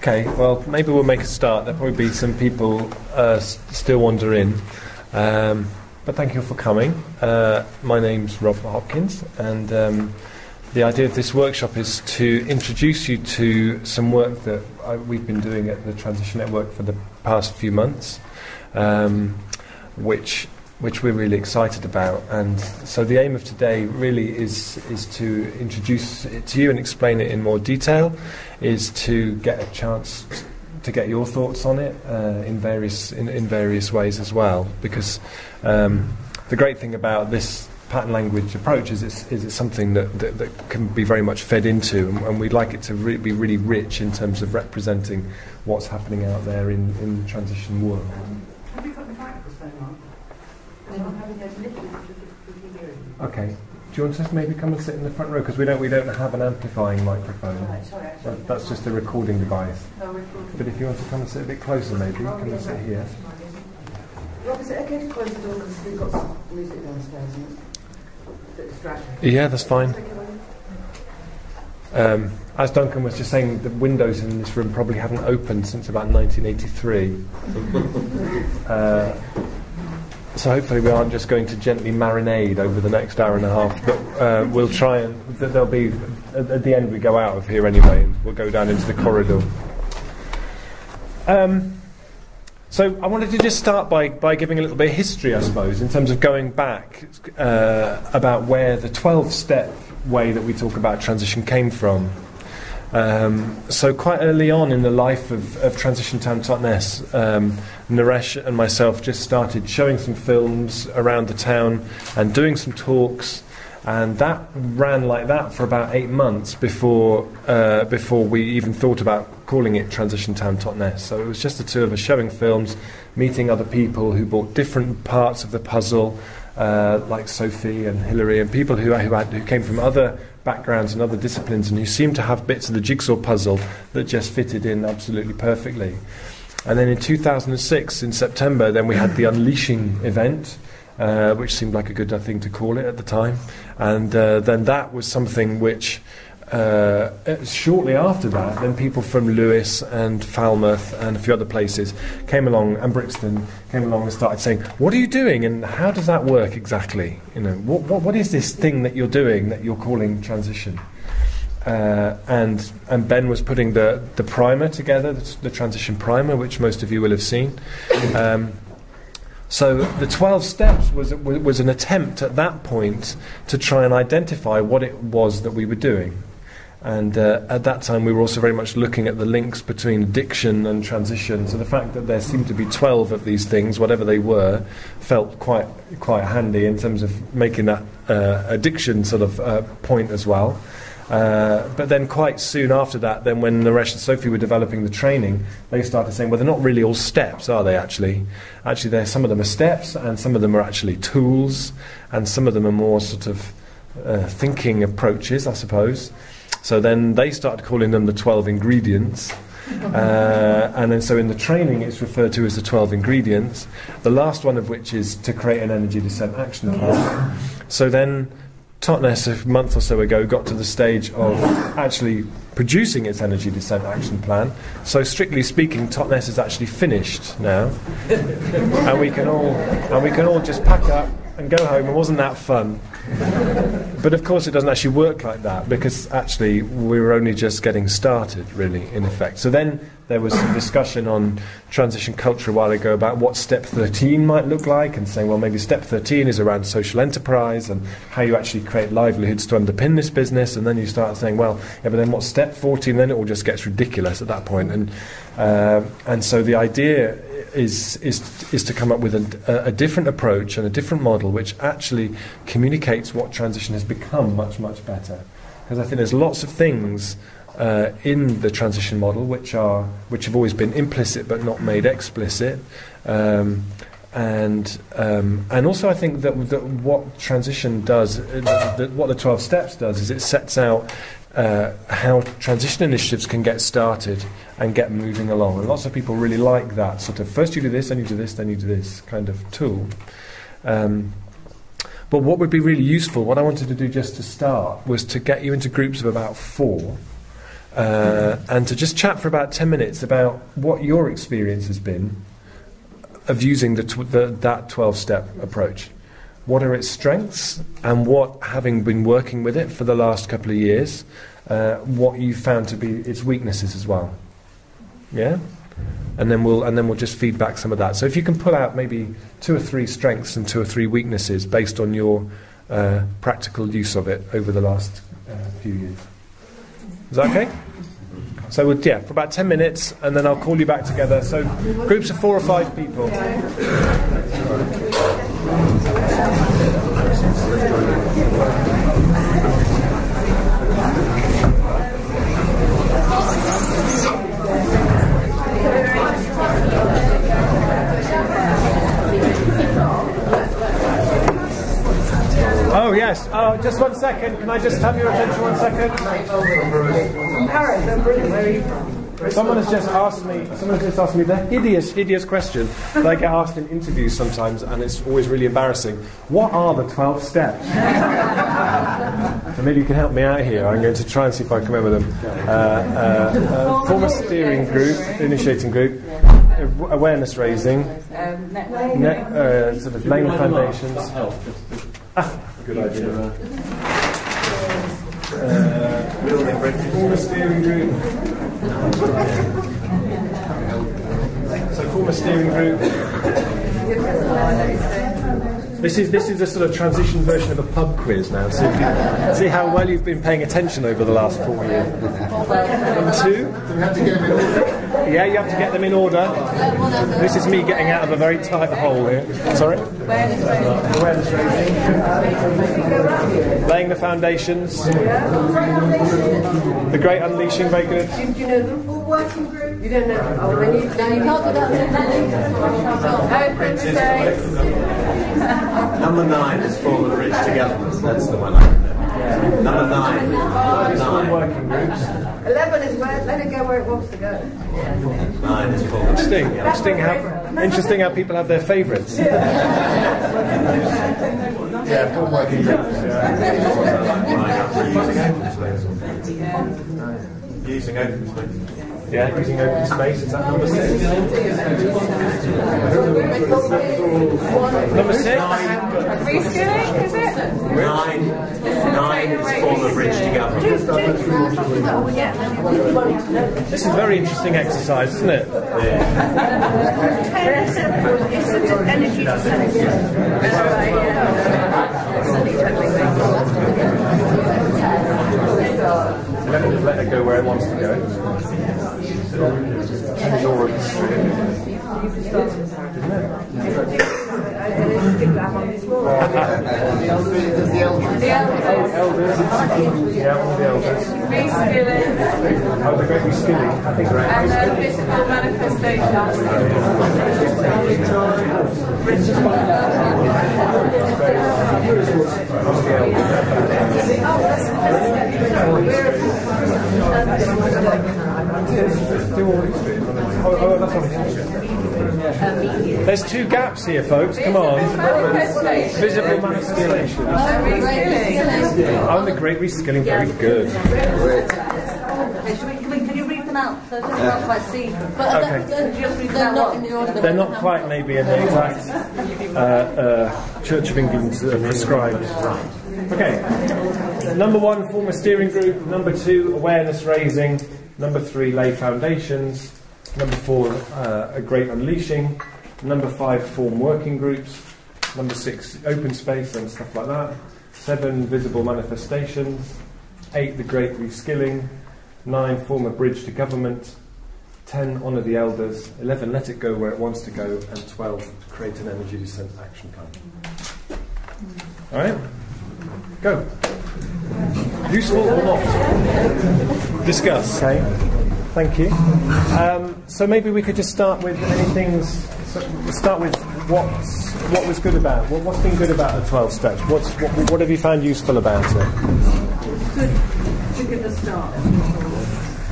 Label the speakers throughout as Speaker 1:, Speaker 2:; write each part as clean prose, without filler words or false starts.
Speaker 1: Okay, well, maybe we'll make a start. There'll probably be some people still wander in. But thank you for coming. My name's Rob Hopkins, and the idea of this workshop is to introduce you to some work that we've been doing at the Transition Network for the past few months, which we're really excited about. And so the aim of today really is to introduce it to you and explain it in more detail, is to get a chance to get your thoughts on it in various ways as well. Because the great thing about this pattern language approach is it's something that can be very much fed into, and we'd like it to be really rich in terms of representing what's happening out there in the transition world.
Speaker 2: Have you got the microphone on? I'm having a little difficulty hearing.
Speaker 1: Okay. Do you want to maybe come and sit in the front row, because we don't have an amplifying microphone.
Speaker 2: Right, sorry,
Speaker 1: That's just a recording device.
Speaker 2: No recording.
Speaker 1: But if you want to come and sit a bit closer, maybe come and sit here.
Speaker 2: Rob, is it okay to close the door because we've got some music downstairs and it's a bit distracting?
Speaker 1: Yeah, that's fine. As Duncan was just saying, the windows in this room probably haven't opened since about 1983. So hopefully we aren't just going to gently marinade over the next hour and a half, but we'll try and there'll be at the end we go out of here anyway, and we'll go down into the corridor. So I wanted to just start by giving a little bit of history, I suppose, in terms of going back about where the 12-step way that we talk about transition came from. So quite early on in the life of Transition Town Totnes, Naresh and myself just started showing some films around the town and doing some talks, and that ran like that for about 8 months before we even thought about calling it Transition Town Totnes. So it was just the two of us showing films, meeting other people who brought different parts of the puzzle, like Sophie and Hilary, and people who came from other backgrounds and other disciplines, and who seemed to have bits of the jigsaw puzzle that just fitted in absolutely perfectly. And then in 2006, in September, then we had the Unleashing event, which seemed like a good thing to call it at the time. And then that was something which, shortly after that, then people from Lewis and Falmouth and a few other places came along, and Brixton came along and started saying, "What are you doing, and how does that work exactly? You know, what is this thing that you're doing that you're calling transition?" And Ben was putting the primer together, the transition primer, which most of you will have seen. So the 12 steps was an attempt at that point to try and identify what it was that we were doing. And at that time we were also very much looking at the links between addiction and transition. So the fact that there seemed to be 12 of these things, whatever they were, felt quite handy in terms of making that addiction sort of point as well. But then quite soon after that, then when Naresh and Sophie were developing the training, they started saying, well, they're not really all steps, are they, actually? Actually, some of them are steps, and some of them are actually tools, and some of them are more sort of thinking approaches, I suppose. So then they started calling them the 12 ingredients. And then so in the training it's referred to as the 12 ingredients, the last one of which is to create an energy descent action plan. So then Totnes, a month or so ago, got to the stage of actually producing its energy descent action plan. So strictly speaking, Totnes is actually finished now, and we can all just pack up and go home. It wasn't that fun. But of course it doesn't actually work like that, because actually we were only just getting started, really, in effect. So then there was some discussion on transition culture a while ago about what step 13 might look like, and saying, well, maybe step 13 is around social enterprise and how you actually create livelihoods to underpin this business. And then you start saying, well, yeah, but then what's step 14? Then it all just gets ridiculous at that point. And so the idea is to come up with a different approach and a different model which actually communicates what transition has become much, much better. Because I think there's lots of things in the transition model which have always been implicit but not made explicit, and also I think that what transition does, what the 12 steps does, is it sets out how transition initiatives can get started and get moving along. And lots of people really like that sort of first you do this, then you do this, then you do this kind of tool. But what would be really useful, what I wanted to do just to start, was to get you into groups of about 4, and to just chat for about 10 minutes about what your experience has been of using that 12-step approach. What are its strengths, and what, having been working with it for the last couple of years, what you found to be its weaknesses as well. Yeah? And then we'll just feed back some of that. So if you can pull out maybe 2 or 3 strengths and 2 or 3 weaknesses based on your practical use of it over the last few years. Is that okay? So for about 10 minutes, and then I'll call you back together. So groups of 4 or 5 people. Oh yes. Just 1 second. Can I just have your attention 1 second?
Speaker 2: Paris, I'm brilliant. Where are you from?
Speaker 1: Someone has just asked me the hideous question that I get asked in interviews sometimes, and it's always really embarrassing. What are the 12 steps? So maybe you can help me out here. I'm going to try and see if I can remember them. Form a steering group, initiating group, awareness raising, sort of laying the foundations. Good idea. Form a steering group. So form a steering group. This is a sort of transition version of a pub quiz now. So if you see how well you've been paying attention over the last 4 years. Number 2. Yeah, you have to get them in order. This is me getting out of a very tight hole here. Sorry? Awareness raising. Laying the foundations. The Great Unleashing, very good.
Speaker 2: Do you know them? All working group? You don't know them? Oh, when you can't do that. Open space.
Speaker 3: Number 9 is Form a Bridge to Government. That's the one I remember. Number 9.
Speaker 1: 9 working groups.
Speaker 2: 11 is where, let it go where it wants to go.
Speaker 3: 9 is Form a Bridge.
Speaker 1: Interesting how people have their favourites. Yeah, form working groups.
Speaker 3: Using open space.
Speaker 1: Yeah, using open space. Is that number 6? Number 6?
Speaker 2: Reskilling, is it?
Speaker 3: 9 is Form a Bridge to Government.
Speaker 1: This is a very interesting exercise, isn't it?
Speaker 2: Energy.
Speaker 1: 11 is let it go where it wants to go. She's already elders. Yeah, all the elders.
Speaker 4: Reskilling.
Speaker 1: Oh, the great reskilling. I think right.
Speaker 4: And then visible manifestation.
Speaker 1: There's 2 gaps here, folks. Come on. Visible manifestation. Oh, the great reskilling. Very good.
Speaker 5: Can you read them out? So I can't quite see. But
Speaker 1: Okay.
Speaker 5: they're not in the order.
Speaker 1: They're not quite maybe in the exact Church of England prescribed. Okay. Number 1, form a steering group. Number 2, awareness raising. Number 3, lay foundations. Number 4, a great unleashing. Number 5, form working groups. Number 6, open space and stuff like that. 7, visible manifestations. 8, the great reskilling. 9, form a bridge to government. 10, honour the elders. 11, let it go where it wants to go. And 12, create an energy descent action plan. Alright? Go. Useful or not? Discuss. Okay. Thank you. So maybe we could just start with any things. So we'll start with what was good about. What's been good about the 12 steps? What have you found useful about it?
Speaker 2: Good to give a start.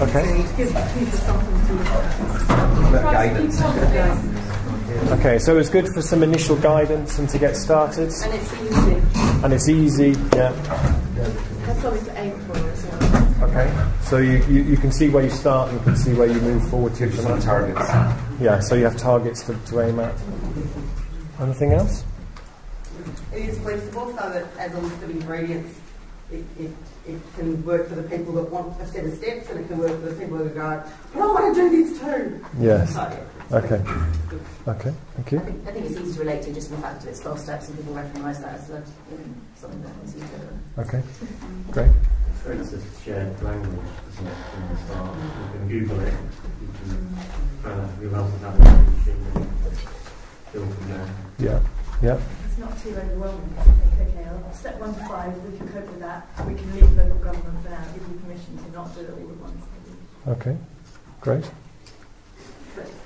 Speaker 1: Okay.
Speaker 2: Give people something to look at.
Speaker 3: Guidance.
Speaker 1: Okay, so it's good for some initial guidance and to get started.
Speaker 2: And it's easy.
Speaker 1: And it's easy. Yeah.
Speaker 2: That's something to aim for as well.
Speaker 1: Okay. So you can see where you start and you can see where you move forward to.
Speaker 3: Give you some targets.
Speaker 1: Yeah, so you have targets to aim at. Anything else?
Speaker 2: It is flexible, so that as a list of ingredients, it can work for the people that want a set of steps, and it can work for the people that go, but I want to do this too.
Speaker 1: Yes.
Speaker 2: So, yeah.
Speaker 1: Okay. Okay, thank you.
Speaker 6: I think it's easy to relate to just in the fact that it's 12 steps and people recognise that as something that is easy to.
Speaker 1: Okay, great.
Speaker 7: For instance, shared language, isn't it, from the start? You can Google it, you can find out who else is having it, and build from there.
Speaker 1: Yeah, yeah.
Speaker 8: It's not too overwhelming. I think, okay, step 1 to 5, we can cope with that. We can leave local government for now, give you permission to not do it all at once.
Speaker 1: Okay, great.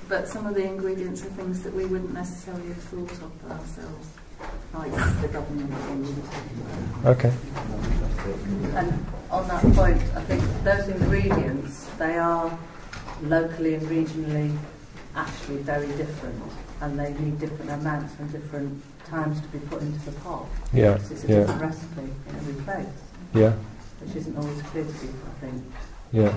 Speaker 6: But some of the ingredients are things that we wouldn't necessarily have thought of ourselves, like the government thing we were talking about.
Speaker 1: Okay.
Speaker 5: And on that point, I think those ingredients, they are locally and regionally actually very different, and they need different amounts and different times to be put into the pot.
Speaker 1: Yeah,
Speaker 5: It's a
Speaker 1: yeah.
Speaker 5: different recipe in every place,
Speaker 1: Yeah,
Speaker 5: which isn't always clear to people, I think.
Speaker 1: yeah.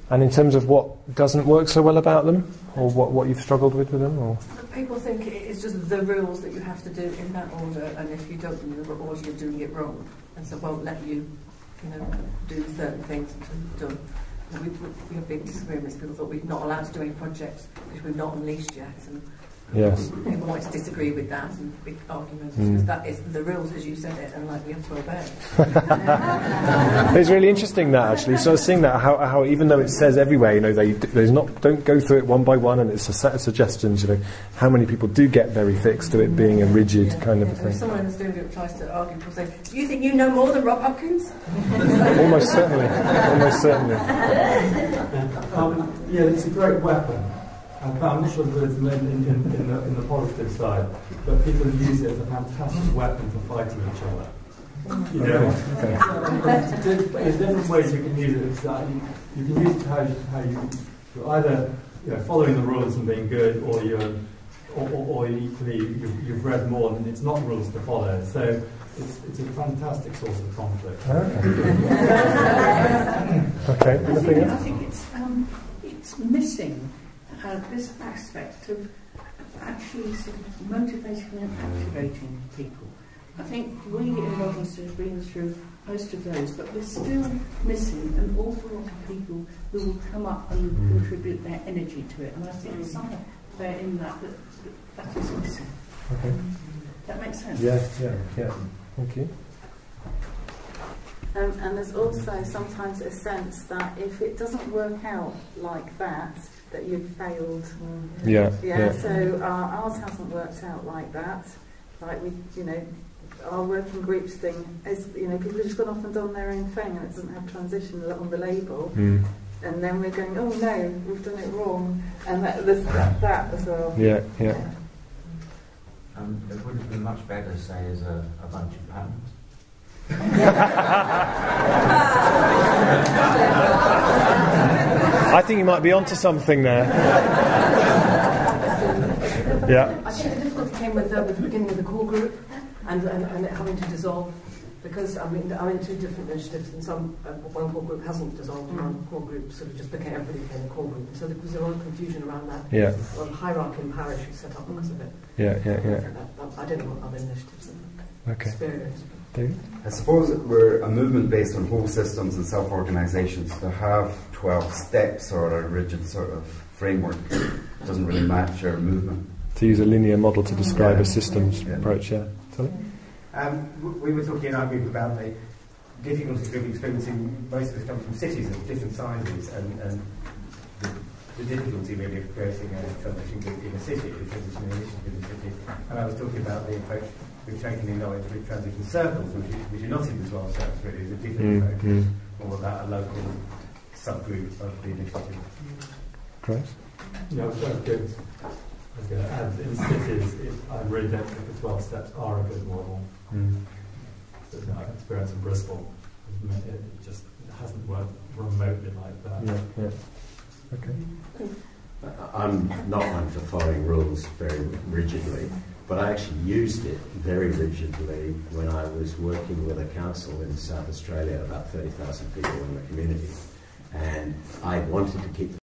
Speaker 1: And in terms of what doesn't work so well about them, or what you've struggled with them, or
Speaker 9: people think it's just the rules that you have to do in that order, and if you don't do the order, you're doing it wrong, and so won't let you, do certain things until you've done. We have big disagreements. People thought we're not allowed to do any projects because we've not unleashed yet, and
Speaker 1: yes.
Speaker 9: people might disagree with that, and big arguments because that is the rules as you said it, and we have to obey.
Speaker 1: It's really interesting that actually. So I was seeing that how even though it says everywhere, don't go through it one by one, and it's a set of suggestions. How many people do get very fixed to it being a rigid kind of a thing?
Speaker 9: If someone in the studio tries to argue, people say, "Do you think you know more than Rob Hopkins?"
Speaker 1: Almost certainly. Almost certainly.
Speaker 10: Yeah, it's a great weapon. I'm not sure that it's in the positive side, but people use it as a fantastic weapon for fighting each other. There's different ways you can use it. It's like you can use it how you're either following the rules and being good, or equally you've read more and it's not rules to follow. So it's a fantastic source of conflict.
Speaker 1: Okay. Anything else?
Speaker 11: I think it's missing this aspect of actually sort of motivating and activating people. I think we in Robinson have been through most of those, but we're still missing an awful lot of people who will come up and contribute their energy to it. And I think somewhere in that is missing.
Speaker 1: Okay.
Speaker 11: That makes sense?
Speaker 1: Yeah. Thank you.
Speaker 6: And there's also sometimes a sense that if it doesn't work out like that you've failed.
Speaker 1: Yeah.
Speaker 6: So ours hasn't worked out like that. Like our working groups thing is, people have just gone off and done their own thing, and it doesn't have transition on the label. And then we're going, oh no, we've done it wrong, and there's that as well.
Speaker 1: Yeah.
Speaker 3: It would have been much better, say, as a bunch of patterns.
Speaker 1: I think you might be onto something there. Yeah.
Speaker 9: I think the difficulty came with the beginning of the core group and it having to dissolve, because I'm in two different initiatives, and one core group hasn't dissolved, and one core group sort of just everybody became a core group, and so there was a lot of confusion around that.
Speaker 1: Yeah.
Speaker 9: A lot of hierarchy and power issues set up because of it.
Speaker 1: Yeah.
Speaker 9: I don't know what other initiatives have experienced.
Speaker 1: David?
Speaker 12: I suppose we're a movement based on whole systems and self-organisations. To have 12 steps or a rigid sort of framework doesn't really match our movement.
Speaker 1: To use a linear model to describe a systems approach, Tony?
Speaker 13: We were talking in our group about the difficulties we're experiencing. Most of us come from cities of different sizes, and the difficulty really of creating a transition group in a city, a transition initiative in a city. And I was talking about the approach we've taken in Norwich with transition circles, which are not in the 12 steps really, is a different approach, all about a local subgroup of the initiative.
Speaker 1: Great.
Speaker 10: Yeah, that's good. I was going to add, in cities, I really don't think the 12 steps are a good model. So my experience in Bristol, it just hasn't worked remotely like that.
Speaker 1: Yeah. Okay.
Speaker 3: I'm not one for following rules very rigidly, But I actually used it very rigidly when I was working with a council in South Australia, about 30,000 people in the community. And I wanted to keep